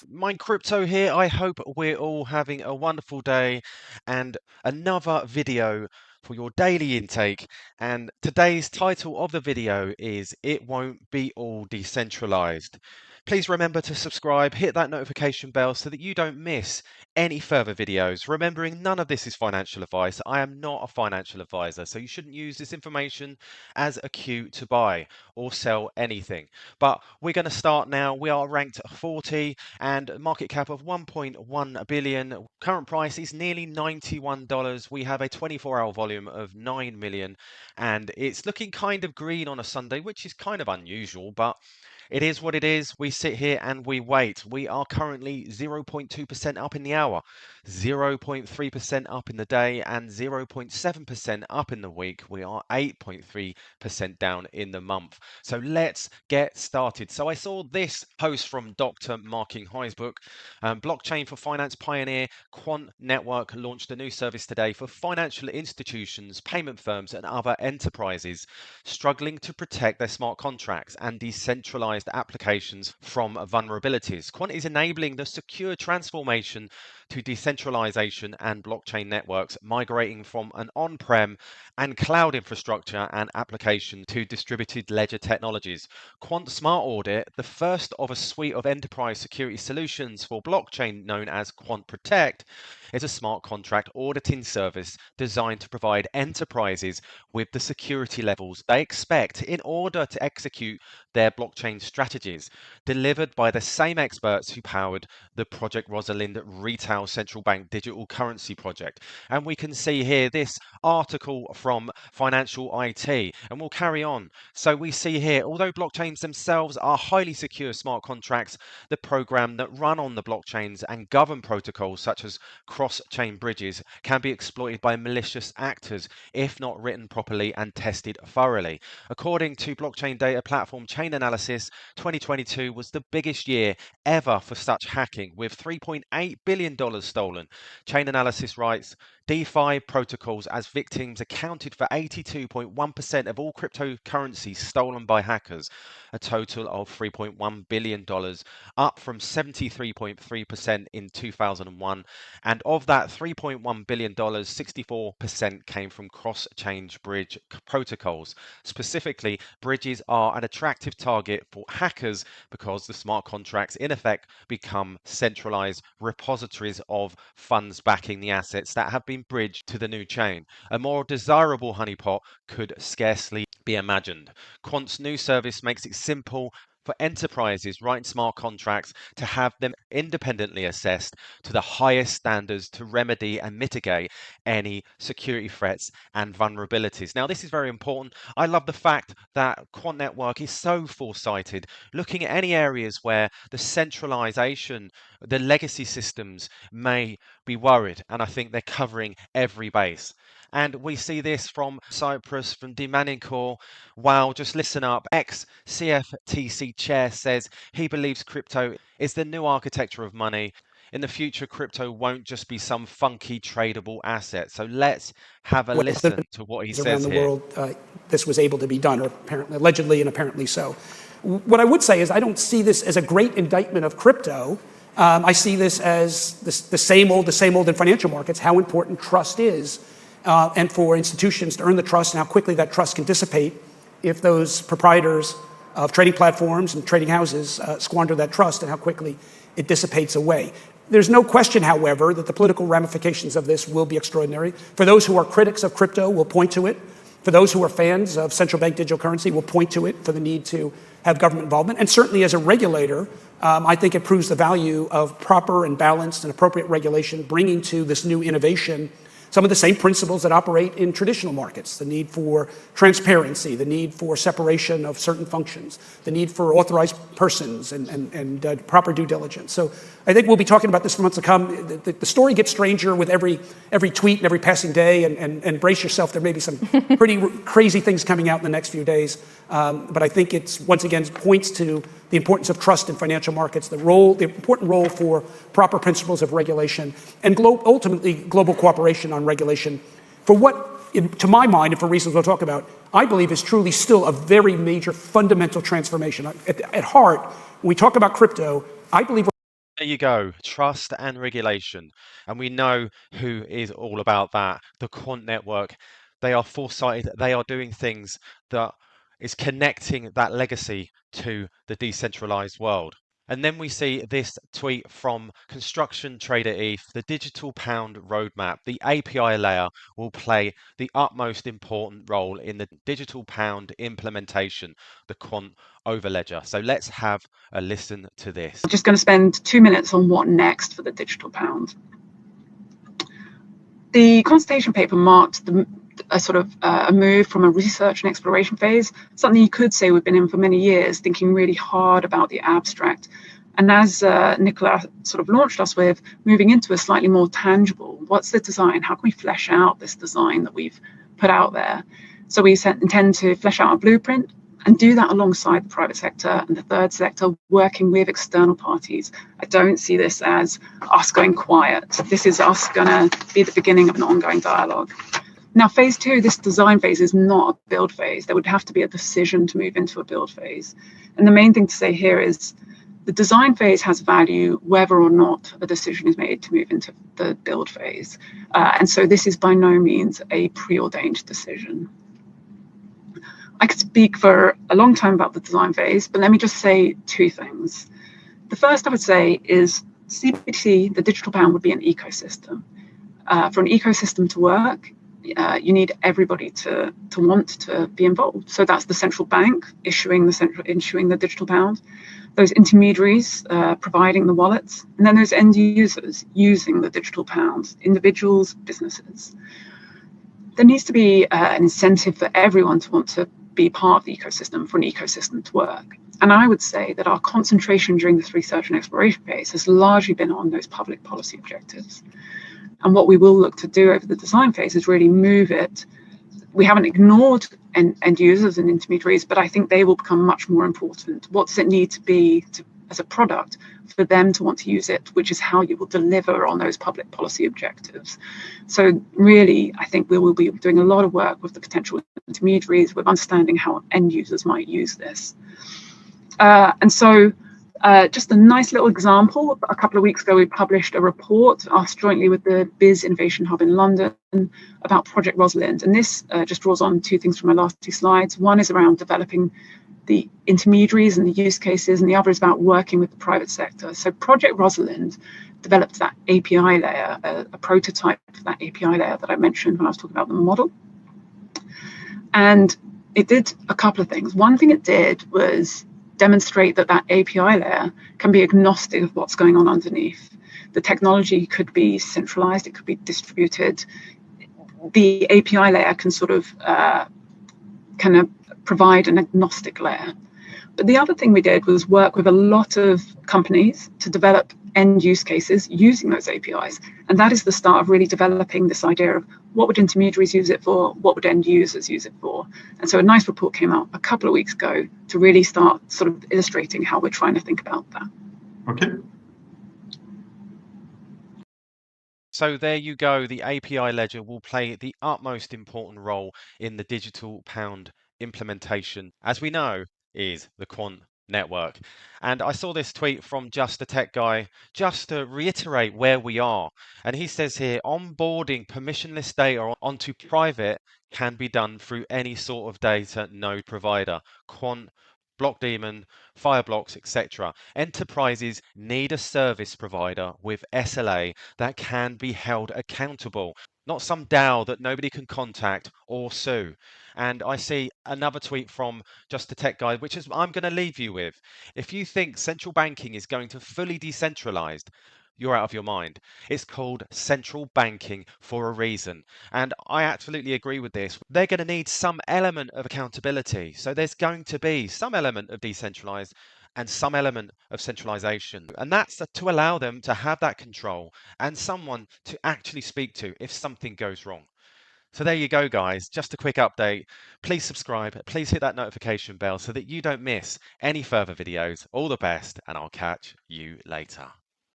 Mind Crypto here. I hope we're all having a wonderful day and another video for your daily intake. And today's title of the video is It Won't Be All Decentralized. Please remember to subscribe, hit that notification bell so that you don't miss any further videos. Remembering none of this is financial advice. I am not a financial advisor, so you shouldn't use this information as a cue to buy or sell anything. But we're going to start now. We are ranked 40 and market cap of 1.1 billion. Current price is nearly $91. We have a 24-hour volume of 9 million, and it's looking kind of green on a Sunday, which is kind of unusual, but it is what it is. We sit here and we wait. We are currently 0.2% up in the hour, 0.3% up in the day, and 0.7% up in the week. We are 8.3% down in the month. So let's get started. So I saw this post from Dr. Marking Heisbook. Blockchain for finance pioneer Quant Network launched a new service today for financial institutions, payment firms, and other enterprises struggling to protect their smart contracts and decentralized applications from vulnerabilities. Quant is enabling the secure transformation to decentralization and blockchain networks, migrating from an on-prem and cloud infrastructure and application to distributed ledger technologies. Quant Smart Audit, the first of a suite of enterprise security solutions for blockchain known as Quant Protect, is a smart contract auditing service designed to provide enterprises with the security levels they expect in order to execute their blockchain strategies, delivered by the same experts who powered the Project Rosalind retail central bank digital currency project. And we can see here this article from Financial IT, and we'll carry on. So we see here, although blockchains themselves are highly secure smart contracts, the program that run on the blockchains and govern protocols such as cross-chain bridges can be exploited by malicious actors if not written properly and tested thoroughly. According to blockchain data platform Chain Analysis, 2022 was the biggest year ever for such hacking, with $3.8 billion stolen. Chain Analysis writes, DeFi protocols as victims accounted for 82.1% of all cryptocurrencies stolen by hackers, a total of $3.1 billion, up from 73.3% in 2001. And of that $3.1 billion, 64% came from cross-chain bridge protocols. Specifically, bridges are an attractive target for hackers because the smart contracts in effect become centralized repositories of funds backing the assets that have been bridged to the new chain. A more desirable honeypot could scarcely be imagined. Quant's new service makes it simple for enterprises writing smart contracts to have them independently assessed to the highest standards to remedy and mitigate any security threats and vulnerabilities. Now, this is very important. I love the fact that Quant Network is so foresighted, looking at any areas where the centralization, the legacy systems may be worried, and I think they're covering every base. And we see this from Cyprus, from Demanicore. Wow, just listen up. Ex-CFTC chair says he believes crypto is the new architecture of money. In the future, crypto won't just be some funky tradable asset. So let's have a listen to what he says around the here. world, this was able to be done, or apparently, allegedly and apparently so. What I would say is I don't see this as a great indictment of crypto. I see this as the same old in financial markets, how important trust is. And for institutions to earn the trust and how quickly that trust can dissipate if those proprietors of trading platforms and trading houses squander that trust, and how quickly it dissipates away. There's no question, however, that the political ramifications of this will be extraordinary. For those who are critics of crypto, will point to it. For those who are fans of central bank digital currency, will point to it for the need to have government involvement. And certainly as a regulator, I think it proves the value of proper and balanced and appropriate regulation, bringing to this new innovation some of the same principles that operate in traditional markets: the need for transparency, the need for separation of certain functions, the need for authorized persons, and proper due diligence. So I think we'll be talking about this for months to come. The story gets stranger with every tweet and every passing day, and brace yourself. There may be some pretty crazy things coming out in the next few days. But I think it's, once again, points to the importance of trust in financial markets, the important role for proper principles of regulation, and ultimately global cooperation on regulation for what to my mind, and for reasons we'll talk about, I believe is truly still a very major fundamental transformation. At heart, when we talk about crypto, I believe There you go, trust and regulation. And we know who is all about that. The Quant Network. They are foresighted, they are doing things that is connecting that legacy to the decentralized world. And then we see this tweet from Construction Trader ETH, the digital pound roadmap. The API layer will play the utmost important role in the digital pound implementation, the quant overledger. So let's have a listen to this. I'm just going to spend 2 minutes on what next for the digital pound. The consultation paper marked a move from a research and exploration phase, something you could say we've been in for many years, thinking really hard about the abstract. And as Nicola sort of launched us with, moving into a slightly more tangible, what's the design? How can we flesh out this design that we've put out there? So we intend to flesh out a blueprint and do that alongside the private sector and the third sector, working with external parties. I don't see this as us going quiet. This is us going to be the beginning of an ongoing dialogue. Now, phase two, this design phase is not a build phase. There would have to be a decision to move into a build phase. And the main thing to say here is the design phase has value whether or not a decision is made to move into the build phase. And so this is by no means a preordained decision. I could speak for a long time about the design phase, but let me just say two things. The first I would say is CBDC, the digital pound, would be an ecosystem. For an ecosystem to work, you need everybody to want to be involved. So that's the central bank issuing the digital pound, those intermediaries providing the wallets, and then those end users using the digital pound, individuals, businesses. There needs to be an incentive for everyone to want to be part of the ecosystem, for an ecosystem to work. And I would say that our concentration during this research and exploration phase has largely been on those public policy objectives. And what we will look to do over the design phase is really move it. We haven't ignored end users and intermediaries, but I think they will become much more important. What does it need to be as a product for them to want to use it, which is how you will deliver on those public policy objectives. So really, I think we will be doing a lot of work with the potential intermediaries, with understanding how end users might use this. Just a nice little example. A couple of weeks ago, we published a report, us jointly with the Biz Innovation Hub in London, about Project Rosalind. And this just draws on two things from my last two slides. One is around developing the intermediaries and the use cases, and the other is about working with the private sector. So Project Rosalind developed that API layer, a prototype of that API layer that I mentioned when I was talking about the model. And it did a couple of things. One thing it did was demonstrate that API layer can be agnostic of what's going on underneath. The technology could be centralized, it could be distributed. The API layer can sort of provide an agnostic layer. But the other thing we did was work with a lot of companies to develop end use cases using those APIs. And that is the start of really developing this idea of what would intermediaries use it for, what would end users use it for. And so a nice report came out a couple of weeks ago to really start sort of illustrating how we're trying to think about that. Okay. So there you go. The API ledger will play the utmost important role in the digital pound implementation, as we know, is the Quant Network. And I saw this tweet from Just a Tech Guy just to reiterate where we are. And he says here, onboarding permissionless data onto private can be done through any sort of data node provider, Quant, Blockdaemon, Fireblocks, etc. Enterprises need a service provider with SLA that can be held accountable, not some DAO that nobody can contact or sue. And I see another tweet from Just a Tech Guy, which is I'm going to leave you with. If you think central banking is going to fully decentralized, you're out of your mind. It's called central banking for a reason. And I absolutely agree with this. They're going to need some element of accountability. So there's going to be some element of decentralized and some element of centralization. And that's to allow them to have that control and someone to actually speak to if something goes wrong. So there you go, guys. Just a quick update. Please subscribe. Please hit that notification bell so that you don't miss any further videos. All the best, and I'll catch you later.